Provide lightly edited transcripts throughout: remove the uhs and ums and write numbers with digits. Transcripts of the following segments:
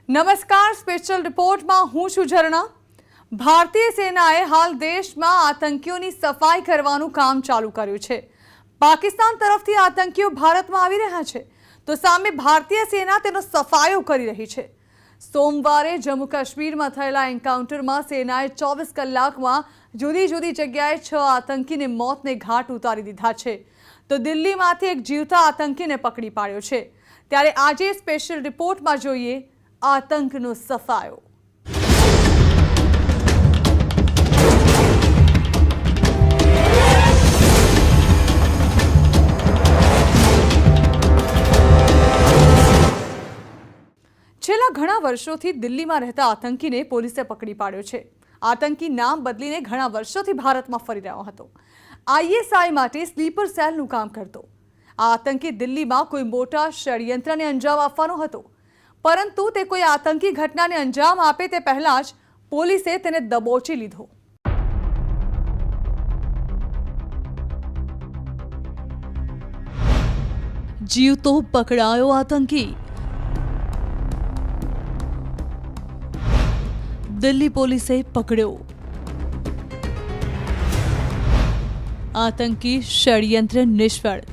નમસ્કાર, સ્પેશિયલ રિપોર્ટમાં હું છું ઝરણા। ભારતીય સેનાએ હાલ દેશમાં આતંકીઓની સફાઈ કરવાનું કામ ચાલુ કર્યું છે। પાકિસ્તાન તરફથી આતંકીઓ ભારતમાં આવી રહ્યા છે તો સામે ભારતીય સેના તેનો સફાયો કરી રહી છે। સોમવારે જમ્મુ કાશ્મીરમાં થયેલા એન્કાઉન્ટરમાં સેનાએ 24 કલાકમાં જુદી જુદી જગ્યાએ 6 આતંકીને મોતને ઘાટ ઉતારી દીધા છે તો દિલ્હીમાંથી એક જીવતા આતંકીને પકડી પાડ્યો છે। ત્યારે આજે સ્પેશિયલ રિપોર્ટમાં જોઈએ आतंकનો સફાયો। છેલ્લા ઘણા વર્ષોથી દિલ્હીમાં રહેતા આતંકીને પોલીસે પકડી પાડ્યો છે। આતંકી નામ બદલીને ઘણા વર્ષોથી ભારતમાં ફરી રહ્યો હતો। આઈએસઆઈ માટે સ્લીપર સેલનું કામ કરતો આ આતંકી દિલ્હીમાં કોઈ મોટા ષડયંત્રને અંજામ આપવાનો હતો, પરંતુ તે કોઈ આતંકી ઘટનાને અંજામ આપે તે પહેલા જ પોલીસે તેને દબોચી લીધો। જીવતો પકડાયો આતંકી। દિલ્હી પોલીસે પકડ્યો આતંકી ષડયંત્ર નિષ્ફળ।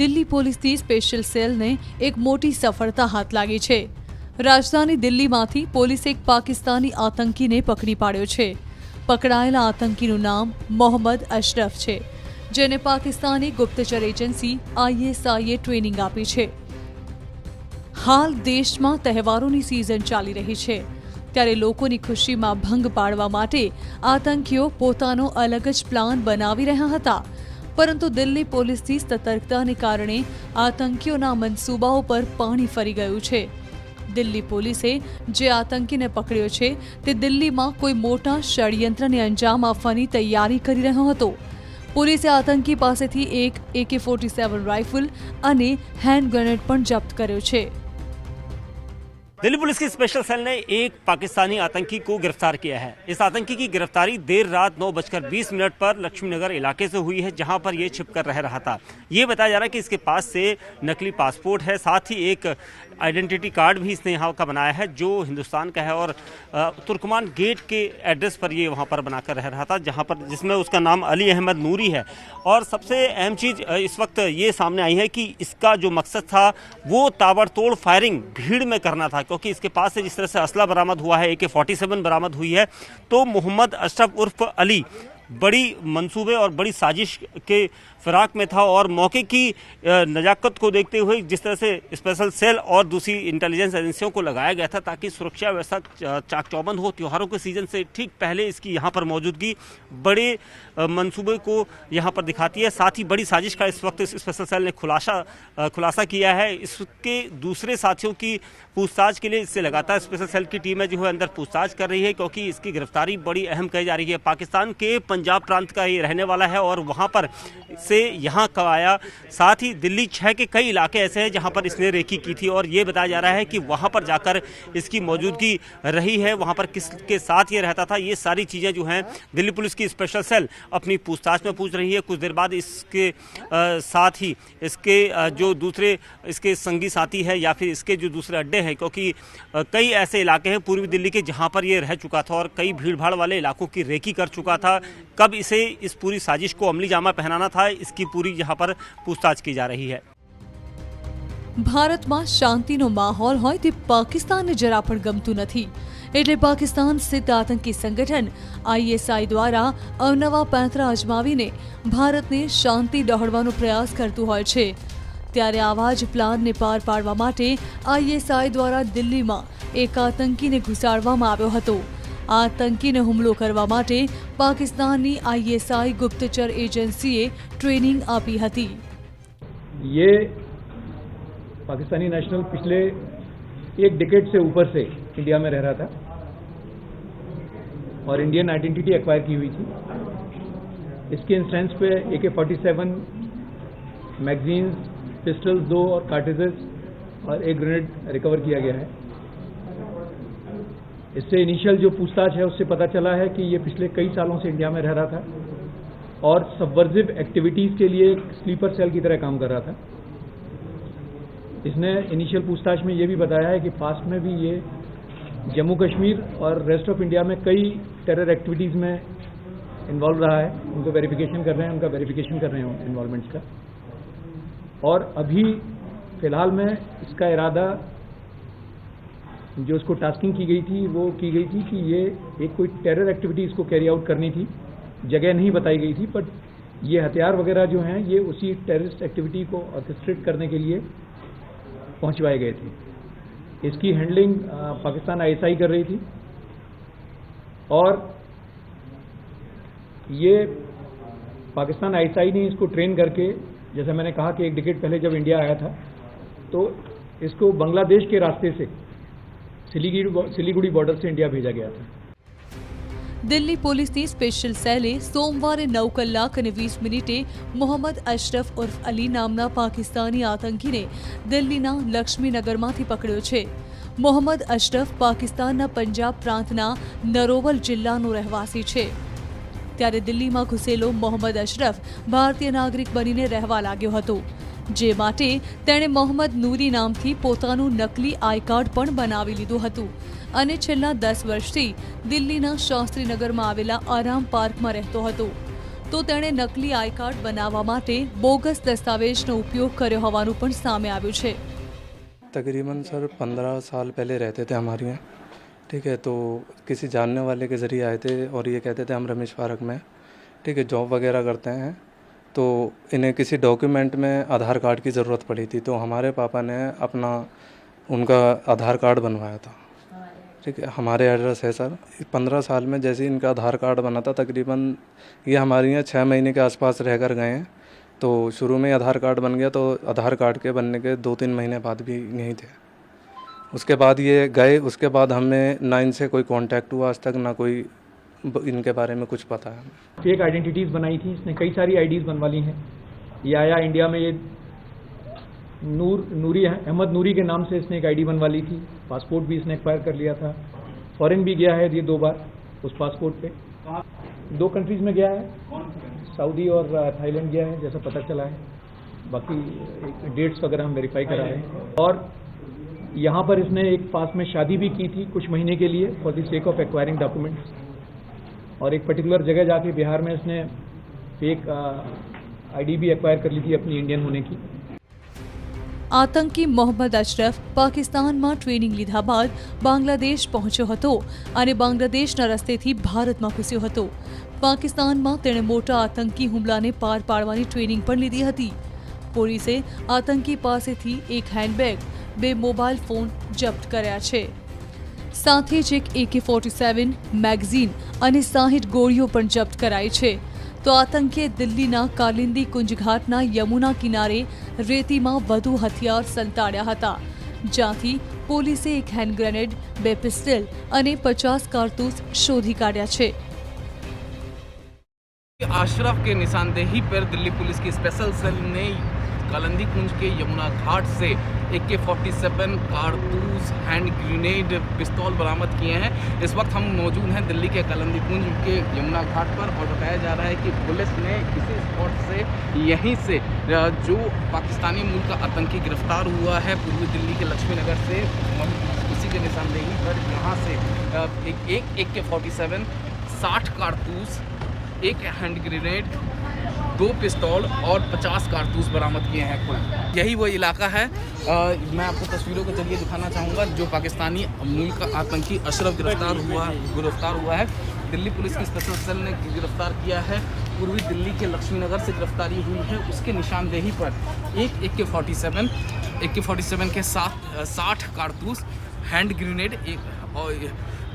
દિલ્હી પોલીસની સ્પેશિયલ સેલને એક મોટી સફળતા હાથ લાગી છે। રાજધાની દિલ્હીમાંથી પોલીસે એક પાકિસ્તાની આતંકીને પકડી પાડ્યો છે। પકડાયેલા આતંકીનું નામ મોહમ્મદ અશરફ છે, જેને પાકિસ્તાની ગુપ્તચર એજન્સી આઈએસઆઈએ ટ્રેનિંગ આપી છે। હાલ દેશમાં તહેવારોની સિઝન ચાલી રહી છે, ત્યારે લોકોની ખુશીમાં ભંગ પાડવા માટે આતંકીઓ પોતાનો અલગ જ પ્લાન બનાવી રહ્યા હતા, પરંતુ દિલ્હી પોલીસની સતર્કતાને કારણે આતંકીઓના મંસૂબાઓ પર પાણી ફરી ગયું છે। દિલ્હી પોલીસે જે આતંકીને પકડ્યો છે તે દિલ્હીમાં કોઈ મોટા ષડયંત્રને અંજામ આપવાની તૈયારી કરી રહ્યો હતો। પોલીસે આતંકી પાસેથી એક AK-47 રાઇફલ અને હેન્ડ ગ્રેનેડ પણ जब्त કર્યો છે। दिल्ली पुलिस की स्पेशल सेल ने एक पाकिस्तानी आतंकी को गिरफ्तार किया है। इस आतंकी की गिरफ्तारी देर रात 9:20 पर लक्ष्मीनगर इलाके से हुई है, जहां पर ये छिपकर रह रहा था। ये बताया जा रहा है कि इसके पास से नकली पासपोर्ट है, साथ ही एक आइडेंटिटी कार्ड भी इसने यहाँ का बनाया है जो हिंदुस्तान का है, और तुर्कमान गेट के एड्रेस पर ये वहाँ पर बनाकर रह रहा था, जहाँ पर जिसमें उसका नाम अली अहमद नूरी है। और सबसे अहम चीज़ इस वक्त ये सामने आई है कि इसका जो मकसद था वो ताबड़तोड़ फायरिंग भीड़ में करना था, क्योंकि इसके पास से जिस तरह से असला बरामद हुआ है, AK-47 बरामद हुई है, तो मोहम्मद अशरफ उर्फ अली बड़ी मंसूबे और बड़ी साजिश के फिराक में था। और मौके की नज़ाकत को देखते हुए जिस तरह से स्पेशल सेल और दूसरी इंटेलिजेंस एजेंसियों को लगाया गया था ताकि सुरक्षा व्यवस्था चाक चौबंद हो, त्योहारों के सीजन से ठीक पहले इसकी यहाँ पर मौजूदगी बड़े मंसूबे को यहाँ पर दिखाती है। साथ ही बड़ी साजिश का इस वक्त इस स्पेशल सेल ने खुलासा किया है। इसके दूसरे साथियों की पूछताछ के लिए इससे लगातार स्पेशल सेल की टीमें जो है अंदर पूछताछ कर रही है, क्योंकि इसकी गिरफ्तारी बड़ी अहम कही जा रही है। पाकिस्तान के पंजाब प्रांत का ये रहने वाला है और वहाँ पर से यहाँ कब आया। साथ ही दिल्ली 6 के कई इलाके ऐसे हैं जहाँ पर इसने रेकी की थी, और ये बताया जा रहा है कि वहाँ पर जाकर इसकी मौजूदगी रही है, वहाँ पर किसके साथ ये रहता था। ये सारी चीज़ें जो हैं दिल्ली पुलिस की स्पेशल सेल अपनी पूछताछ में पूछ रही है। कुछ देर बाद इसके साथ ही इसके जो दूसरे इसके संगी साथी है या फिर इसके जो दूसरे अड्डे हैं, क्योंकि कई ऐसे इलाके हैं पूर्वी दिल्ली के जहाँ पर ये रह चुका था और कई भीड़ भाड़ वाले इलाकों की रेकी कर चुका था। कब इसे इस पूरी साजिश को अमली जामा पहनाना था, इसकी पूरी यहाँ पर पूछताछ की जा रही है। ભારતમાં શાંતિનો માહોલ હોય તે પાકિસ્તાનને જરા પણ ગમતું નથી, એટલે પાકિસ્તાન સ્થિત આતંકી સંગઠન આઈએસઆઈ દ્વારા અવનવા પેંતરા અજમાવીને ભારતને શાંતિ દોહડવાનો પ્રયાસ કરતું હોય છે। ત્યારે આવા જ પ્લાનને પાર પાડવા માટે આઈએસઆઈ દ્વારા દિલ્હીમાં એક આતંકીને ઘુસાડવામાં આવ્યો હતો। આ આતંકીને હુમલો કરવા માટે પાકિસ્તાનની આઈએસઆઈ ગુપ્તચર એજન્સીએ ટ્રેનિંગ આપી હતી। ये पाकिस्तानी नेशनल पिछले एक डिकेड से ऊपर से इंडिया में रह रहा था और इंडियन आइडेंटिटी एक्वायर की हुई थी। इसके इंस्टेंस पे AK-47 मैगजीन्स, पिस्टल्स 2 और कार्ट्रिजेस और एक ग्रेनेड रिकवर किया गया है। इससे इनिशियल जो पूछताछ है उससे पता चला है कि ये पिछले कई सालों से इंडिया में रह रहा था और सबवर्जिव एक्टिविटीज़ के लिए एक स्लीपर सेल की तरह काम कर रहा था। इसने इनिशियल पूछताछ में ये भी बताया है कि पास्ट में भी ये जम्मू कश्मीर और रेस्ट ऑफ इंडिया में कई टेरर एक्टिविटीज़ में इन्वॉल्व रहा है। उनको वेरिफिकेशन कर रहे हैं, उनका वेरिफिकेशन कर रहे हैं इन्वॉल्वमेंट्स का। और अभी फ़िलहाल में इसका इरादा, जो उसको टास्किंग की गई थी वो की गई थी कि ये एक कोई टेरर एक्टिविटी इसको कैरी आउट करनी थी। जगह नहीं बताई गई थी, बट ये हथियार वगैरह जो हैं ये उसी टेररिस्ट एक्टिविटी को ऑर्केस्ट्रेट करने के लिए पहुंचवाए गए थे। इसकी हैंडलिंग पाकिस्तान आईएसआई कर रही थी और ये पाकिस्तान आईएसआई ने इसको ट्रेन करके, जैसे मैंने कहा कि 1 डिकेड पहले जब इंडिया आया था तो इसको बांग्लादेश के रास्ते से सिलीगुड़ी बॉर्डर से इंडिया भेजा गया था। દિલ્હી પોલીસની સ્પેશિયલ સેલે સોમવારે 9 કલાક અને 20 મિનિટે મોહમ્મદ અશરફ ઉર્ફ અલી નામના પાકિસ્તાની આતંકીને દિલ્હીના લક્ષ્મીનગરમાંથી પકડ્યો છે। મોહમ્મદ અશરફ પાકિસ્તાનના પંજાબ પ્રાંતના નરોવલ જિલ્લાનો રહેવાસી છે। ત્યારે દિલ્હીમાં ઘૂસેલો મોહમ્મદ અશરફ ભારતીય નાગરિક બનીને રહેવા લાગ્યો હતો, જે માટે તેણે મોહમ્મદ નૂરી નામથી પોતાનું નકલી આઈ કાર્ડ પણ બનાવી લીધું હતું અને છેલ્લા 10 વર્ષથી દિલ્હીના શાસ્ત્રીનગરમાં આવેલા આરામ પાર્કમાં રહેતો હતો। તો તેણે નકલી આઈ કાર્ડ બનાવવા માટે બોગસ દસ્તાવેજનો ઉપયોગ કર્યો હોવાનું પણ સામે આવ્યું છે। तकरीबन सर 15 साल पहले रहते थे हमारे यहाँ, ठीक है। तो किसी जानने वाले के ज़रिए आए थे और ये कहते थे हम रमेश पार्क में, ठीक है, जॉब वगैरह करते हैं। तो इन्हें किसी डॉक्यूमेंट में आधार कार्ड की ज़रूरत पड़ी थी, तो हमारे पापा ने उनका आधार कार्ड बनवाया था, ठीक है। हमारे एड्रेस है सर। 15 साल में जैसे इनका आधार कार्ड बना था, तकरीबन ये हमारे यहाँ 6 महीने के आसपास रह कर गए हैं। तो शुरू में आधार कार्ड बन गया, तो आधार कार्ड के बनने के 2-3 महीने बाद भी यहीं थे। उसके बाद ये गए, उसके बाद हमें ना इनसे कोई कांटेक्ट हुआ आज तक, ना कोई इनके बारे में कुछ पता है। फेक आइडेंटिटीज़ बनाई थी इसने, कई सारी आईडीज़ बनवा ली हैं। ये आया इंडिया में, ये नूरी अहमद नूरी के नाम से इसने एक आईडी बनवा ली थी। पासपोर्ट भी इसने एक्वायर कर लिया था। फॉरेन भी गया है ये 2 बार उस पासपोर्ट पे। 2 कंट्रीज़ में गया है, सऊदी और थाईलैंड गया है जैसा पता चला है। बाकी डेट्स वगैरह हम वेरीफाई करा रहे हैं। और यहाँ पर इसने एक पास में शादी भी की थी कुछ महीने के लिए for the sake of acquiring documents. और एक पर्टिकुलर जगह जाके बिहार में इसने फेक आईडी भी एक्वायर कर ली थी अपनी इंडियन होने की। આતંકી મોહમ્મદ અશરફ પાકિસ્તાનમાં ટ્રેનિંગ લીધા બાદ બાંગ્લાદેશ પહોંચ્યો હતો અને બાંગ્લાદેશના રસ્તેથી ભારતમાં ઘૂસ્યો હતો। પાકિસ્તાનમાં તેણે મોટા આતંકી હુમલાને પાર પાડવાની ટ્રેનિંગ પણ લીધી હતી। પોલીસે આતંકી પાસેથી એક હેન્ડબેગ, 2 મોબાઈલ ફોન જપ્ત કર્યા છે। સાથે જ એક AK-47 મેગઝીન અને 60 ગોળીઓ પણ જપ્ત કરાઈ છે। તો આતંકીએ દિલ્હીના કાલિંદી કુંજ ઘાટના યમુના કિનારે રેતીમાં વધુ હથિયાર સંતાડ્યા હતા, જ્યાંથી પોલીસે એક હેન્ડ ગ્રેનેડ, 2 પિસ્તલ અને 50 કારતૂસ શોધી કાઢ્યા છે। अशरफ के निशानदेही पर दिल्ली पुलिस की स्पेशल सेल ने कालिंदी कुंज के यमुना घाट से AK-47 कारतूस, हैंड ग्रेनेड, पिस्तौल बरामद किए हैं। इस वक्त हम मौजूद हैं दिल्ली के कालिंदी कुंज के यमुना घाट पर और बताया जा रहा है कि पुलिस ने इसी स्पॉट से, यहीं से जो पाकिस्तानी मूल का आतंकी गिरफ्तार हुआ है पूर्वी दिल्ली के लक्ष्मीनगर से, उसी के निशानदेही पर यहाँ से एक AK-47, 60 कारतूस, 1 हैंड ग्रेनेड, 2 पिस्तौल और 50 कारतूस बरामद किए हैं कुल। यही वो इलाका है। मैं आपको तस्वीरों के जरिए दिखाना चाहूँगा जो पाकिस्तानी मूल का आतंकी अशरफ गिरफ्तार हुआ है। दिल्ली पुलिस की स्पेशल सेल ने गिरफ्तार किया है। पूर्वी दिल्ली के लक्ष्मीनगर से गिरफ्तारी हुई है। उसके निशानदेही पर एक AK-47 के साथ 60 कारतूस, हैंड ग्रेनेड, और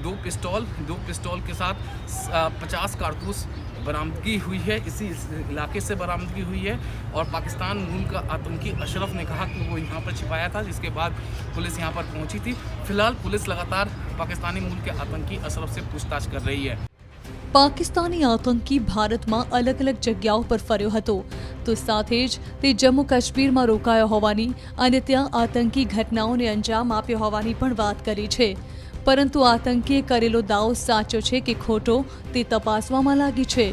2 पिस्तौल के साथ 50 कारतूस बरामदगी हुई है। इसी इलाके से बरामदगी हुई है और पाकिस्तान मूल का आतंकी अशरफ ने कहा कि वो यहाँ पर छिपाया था, जिसके बाद पुलिस यहाँ पर पहुँची थी। फिलहाल पुलिस लगातार पाकिस्तानी मूल के आतंकी अशरफ से पूछताछ कर रही है। પાકિસ્તાની આતંકી ભારતમાં અલગ અલગ જગ્યાઓ પર ફર્યો હતો, તો સાથે જ તે જમ્મુ કાશ્મીરમાં રોકાયો હોવાની અને ત્યાં આતંકી ઘટનાઓને અંજામ આપ્યો હોવાની પણ વાત કરી છે। પરંતુ આતંકીએ કરેલો દાવો સાચો છે કે ખોટો તે તપાસવામાં લાગી છે।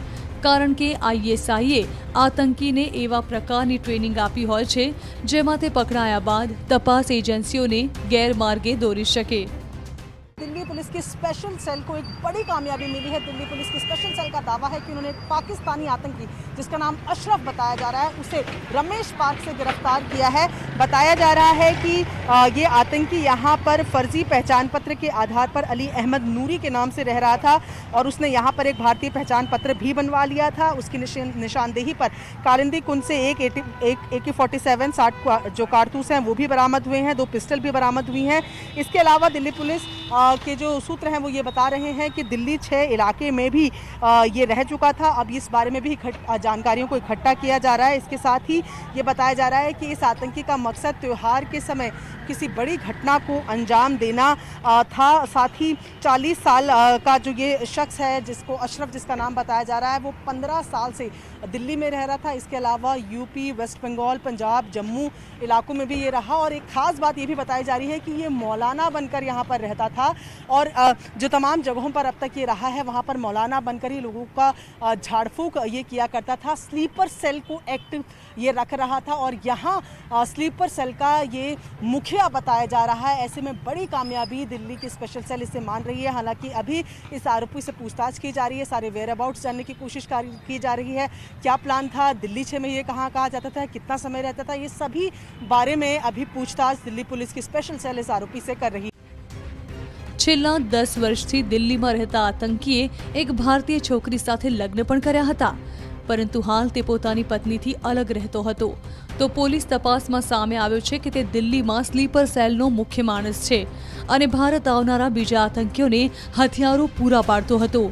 કારણ કે ISIએ આતંકીને એવા પ્રકારની ટ્રેનિંગ આપી હોય છે જેમાં તે પકડાયા બાદ તપાસ એજન્સીઓને ગેરમાર્ગે દોરી શકે। दिल्ली पुलिस की स्पेशल सेल को एक बड़ी कामयाबी मिली है। दिल्ली पुलिस की स्पेशल सेल का दावा है कि उन्होंने एक पाकिस्तानी आतंकी जिसका नाम अशरफ बताया जा रहा है उसे रमेश पार्क से गिरफ्तार किया है। बताया जा रहा है कि ये आतंकी यहाँ पर फर्जी पहचान पत्र के आधार पर अली अहमद नूरी के नाम से रह रहा था और उसने यहाँ पर एक भारतीय पहचान पत्र भी बनवा लिया था। उसकी निशानदेही पर कालिंदी कुंज से एक AK-47 60 जो कारतूस हैं वो भी बरामद हुए हैं, 2 पिस्टल भी बरामद हुई हैं। इसके अलावा दिल्ली पुलिस के जो सूत्र हैं वो ये बता रहे हैं कि दिल्ली 6 इलाके में भी ये रह चुका था। अब इस बारे में भी जानकारियों को इकट्ठा किया जा रहा है। इसके साथ ही ये बताया जा रहा है कि इस आतंकी का मकसद त्यौहार के समय किसी बड़ी घटना को अंजाम देना था। साथ ही 40 साल का जो ये शख्स है जिसको अशरफ जिसका नाम बताया जा रहा है वो 15 साल से दिल्ली में रह रहा था। इसके अलावा यूपी, वेस्ट बंगाल, पंजाब, जम्मू इलाकों में भी ये रहा और एक ख़ास बात ये भी बताई जा रही है कि ये मौलाना बनकर यहाँ पर रहता था और जो तमाम जगहों पर अब तक ये रहा है वहाँ पर मौलाना बनकर ही लोगों का झाड़ फूक ये किया करता था। स्लीपर सेल को एक्टिव ये रख रहा था और यहाँ स्लीपर सेल का ये मुखिया बताया जा रहा है। ऐसे में बड़ी कामयाबी दिल्ली की स्पेशल सेल इसे मान रही है। हालांकि अभी इस आरोपी से पूछताछ की जा रही है, सारे वेयर अबाउट्स जानने की कोशिश की जा रही है। क्या प्लान था, दिल्ली 6 में ये कहाँ जाता था, कितना समय रहता था, ये सभी बारे में अभी पूछताछ दिल्ली पुलिस की स्पेशल सेल इस आरोपी से कर रही है। છેલ્લા 10 વર્ષથી દિલ્હીમાં રહેતા આતંકીએ એક ભારતીય છોકરી સાથે લગ્ન પણ કર્યા હતા, પરંતુ હાલ તે પોતાની પત્નીથી અલગ રહેતો હતો। તો પોલીસ તપાસમાં સામે આવ્યો છે કે તે દિલ્હીમાં સ્લીપર સેલનો મુખ્ય માણસ છે અને ભારત આવનારા બીજા આતંકીઓને હથિયારો પૂરા પાડતો હતો।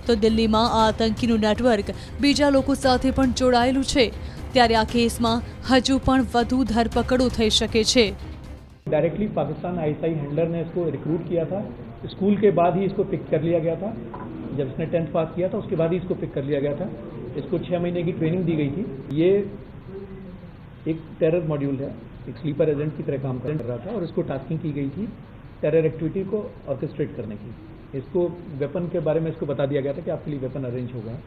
તો દિલ્હીમાં આ આતંકીનું નેટવર્ક બીજા લોકો સાથે પણ જોડાયેલું છે, ત્યારે આ કેસમાં હજુ પણ વધુ ધરપકડો થઈ શકે છે। डायरेक्टली पाकिस्तान ISI हैंडलर ने इसको रिक्रूट किया था। स्कूल के बाद ही इसको पिक कर लिया गया था। जब इसने 10th पास किया था उसके बाद ही इसको पिक कर लिया गया था। इसको 6 महीने की ट्रेनिंग दी गई थी। ये एक टेरर मॉड्यूल है, एक स्लीपर एजेंट की तरह काम कर रहा था और इसको टास्किंग की गई थी टेरर एक्टिविटी को ऑर्केस्ट्रेट करने की। इसको वेपन के बारे में इसको बता दिया गया था कि आपके लिए वेपन अरेंज हो गया।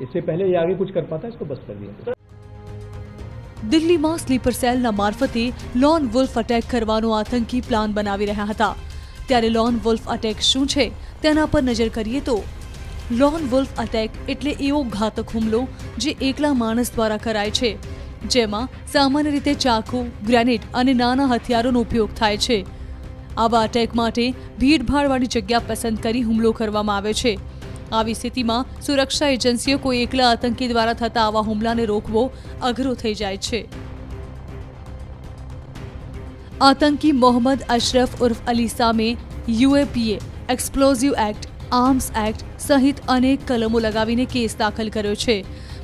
इससे पहले ये आगे कुछ कर पाता, इसको बस कर दिया। દિલ્હીમાં સ્લીપર સેલના મારફતે લોન વુલ્ફ અટેક કરવાનો આતંકી પ્લાન બનાવી રહ્યા હતા। ત્યારે લોન વુલ્ફ અટેક શું છે તેના પર નજર કરીએ તો લોન વુલ્ફ અટેક એટલે એવો ઘાતક હુમલો જે એકલા માણસ દ્વારા કરાય છે, જેમાં સામાન્ય રીતે ચાકુ, ગ્રેનેડ અને નાના હથિયારોનો ઉપયોગ થાય છે। આવા અટેક માટે ભીડભાડવાળી જગ્યા પસંદ કરી હુમલો કરવામાં આવે છે। આવી સ્થિતિમાં સુરક્ષા એજન્સીઓ કોઈ એકલા આતંકી દ્વારા થતા આવા હુમલાને રોકવો અઘરો થઈ જાય છે। આતંકી મોહમ્મદ અશરફ ઉર્ફ અલી સામે UAPA, explosive act, arms act સહિત અનેક કલમો લગાવીને કેસ દાખલ કર્યો છે।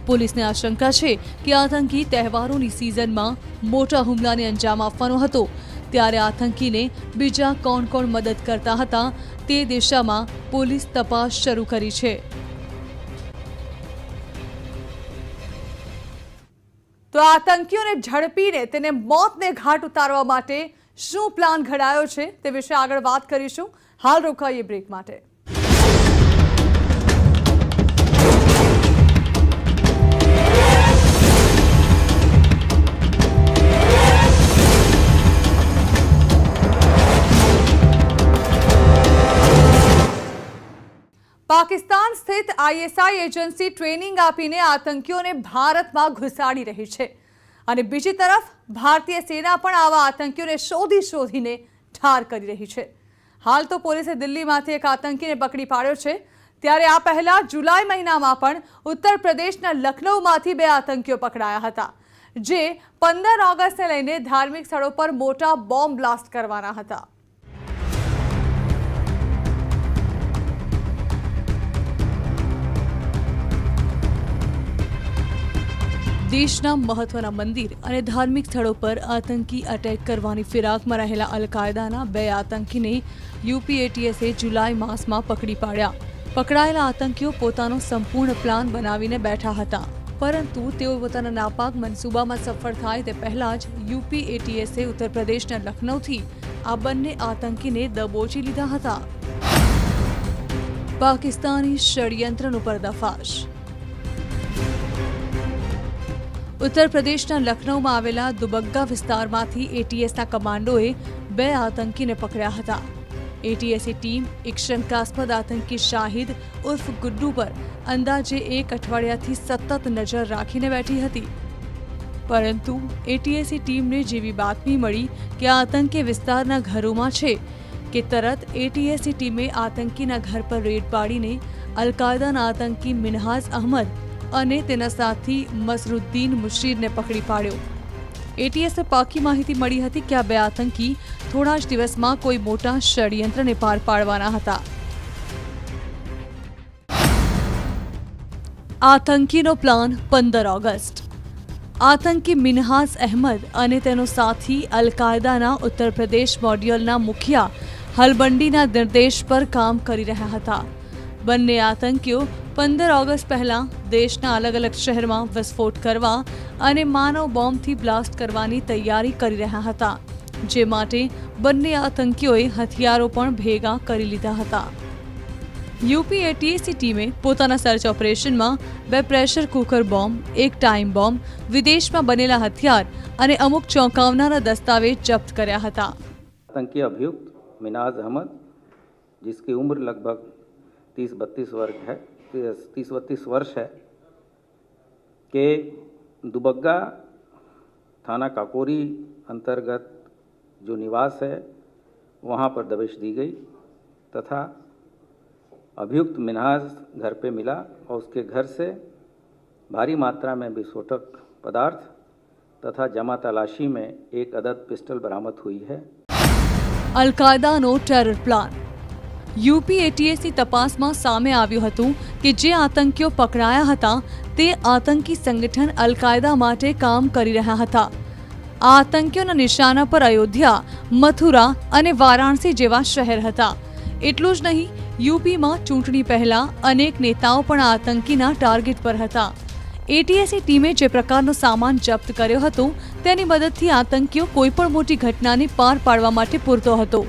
પોલીસને આશંકા છે કે આતંકી તહેવારોની સિઝનમાં મોટા હુમલાને અંજામ આપવાનો હતો, ત્યારે આતંકીને બીજા કોણ મદદ કરતા હતા તે દિશામાં પોલીસ તપાસ શરૂ કરી છે। તો આતંકીઓને ઝડપીને તેને મોતને ઘાટ ઉતારવા માટે શું પ્લાન ઘડાયો છે તે વિશે આગળ વાત કરીશું। હાલ રોકાઈએ બ્રેક માટે। પાકિસ્તાન સ્થિત ISI એજન્સી ટ્રેનિંગ આપીને આતંકીઓને ભારતમાં ઘુસાડી રહી છે અને બીજી તરફ ભારતીય સેના પણ આવા આતંકીઓને શોધીને ઠાર કરી રહી છે। હાલ તો પોલીસે દિલ્હીમાંથી એક આતંકીને પકડી પાડ્યો છે, ત્યારે આ પહેલા જુલાઈ મહિનામાં પણ ઉત્તર પ્રદેશના લખનૌમાંથી 2 આતંકીઓ પકડાયા હતા, જે 15 ઓગસ્ટને લઈને ધાર્મિક સ્થળો પર મોટા બોમ્બ બ્લાસ્ટ કરવાના હતા। દેશના મહત્વના મંદિર અને ધાર્મિક સ્થળો પર આતંકી અટેક કરવાની ફિરાકમાં રહેલા અલ કાયદાના 2 આતંકીને UPATSએ જુલાઈ માસમાં પકડી પાડ્યા। પકડાયેલા આતંકીઓ પોતાનો સંપૂર્ણ પ્લાન બનાવીને બેઠા હતા, પરંતુ તેઓ પોતાના નાપાક મનસૂબામાં સફળ થાય તે પહેલા જ UPATSએ ઉત્તર પ્રદેશના લખનૌથી આ બંને આતંકીને દબોચી લીધા હતા। પાકિસ્તાની ષડયંત્રનો પર્દાફાશ। ઉત્તર પ્રદેશના લખનૌમાં આવેલા દુબગ્ગા વિસ્તારમાંથી એટીએસના કમાન્ડોએ 2 આતંકીને પકડ્યા હતા. એટીએસની ટીમ એક શંકાસ્પદ આતંકી શાહિદ ઉર્ફ ગુડ્ડુ પર અંદાજે 1 અઠવાડિયાથી સતત નજર રાખીને બેઠી હતી. પરંતુ એટીએસની ટીમને જેવી બાતમી મળી કે આ આતંકી વિસ્તારના ઘરોમાં છે કે તરત એટીએસની ટીમે આતંકીના ઘર પર રેડ પાડીને અલ-કાયદાના આતંકી મિનહાજ અહમદ અને તેના સાથી મસરુદ્દીન મુશીરને પકડી પાડ્યો. એટીએસને પાકી માહિતી મળી હતી કે આ 2 આતંકી થોડા જ દિવસમાં કોઈ મોટા ષડયંત્રને પાર પાડવાના હતા. આતંકીનો પ્લાન 15 ઓગસ્ટ. આતંકી મિનહાજ અહેમદ અને તેનો સાથી અલ-કાયદાના ઉત્તર પ્રદેશ મોડ્યુલના મુખિયા હલબંડીના નિર્દેશ પર કામ કરી રહ્યા હતા. બંને આતંકીઓ 15 ઓગસ્ટ પહેલા દેશના અલગ અલગ શહેરમાં વિસ્ફોટ કરવા અને માનવ બોમ્બથી બ્લાસ્ટ કરવાની તૈયારી કરી રહ્યા હતા, જે માટે બંને આતંકીઓએ હથિયારો પણ ભેગા કરી લીધા હતા. યુપી એટીએસની ટીમે પોતાના સર્ચ ઓપરેશનમાં 2 pressure cooker bomb, 1 time bomb, વિદેશમાં બનેલા હથિયાર અને અમુક ચોંકાવનારા દસ્તાવેજ જપ્ત કર્યા હતા. आतंकी अभियुक्त मिनाज अहमद, जिसकी उम्र लगभग 30-32 वर्ष है, के दुबग्गा थाना काकोरी अंतर्गत जो निवास है वहाँ पर दबिश दी गई तथा अभियुक्त मिनहाज घर पे मिला और उसके घर से भारी मात्रा में विस्फोटक पदार्थ तथा जमा तलाशी में 1 अदद पिस्टल बरामद हुई है. અલ-કાયદાનો ટેરર પ્લાન. યુપી એટીએસની તપાસમાં સામે આવ્યું હતું કે જે આતંકીઓ પકડાયા હતા તે આતંકી સંગઠન અલ-કાયદા માટે કામ કરી રહ્યા હતા. આ આતંકીઓના નિશાના પર અયોધ્યા, મથુરા અને વારાણસી જેવા શહેર હતા. એટલું જ નહીં, યુપીમાં ચૂંટણી પહેલા અનેક નેતાઓ પણ આતંકીના ટાર્ગેટ પર હતા. એટીએસની ટીમે જે પ્રકારનો સામાન જપ્ત કર્યો હતો તેની મદદથી આતંકીઓ કોઈપણ મોટી ઘટનાને પાર પાડવા માટે પૂરતો હતો.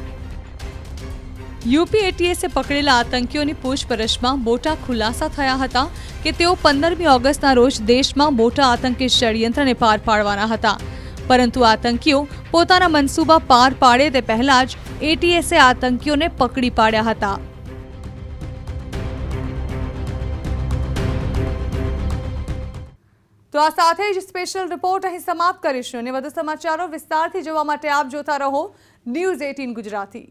યુપી એટીએસે પકડેલા આતંકીઓની પૂછપરછમાં મોટા ખુલાસા થયા હતા કે તેઓ 15મી ઓગસ્ટના રોજ દેશમાં મોટા આતંકી ષડયંત્રને પાર પાડવાના હતા. પરંતુ આતંકીઓ પોતાના મનસૂબા પાર પાડે તે પહેલા જ એટીએસે આતંકીઓને પકડી પાડ્યા હતા. તો આ સાથે જ સ્પેશિયલ રિપોર્ટ અહીં સમાપ્ત કરીશું અને વધુ સમાચારો વિસ્તારથી જોવા માટે આપ જોતા રહો ન્યૂઝ 18 ગુજરાતી.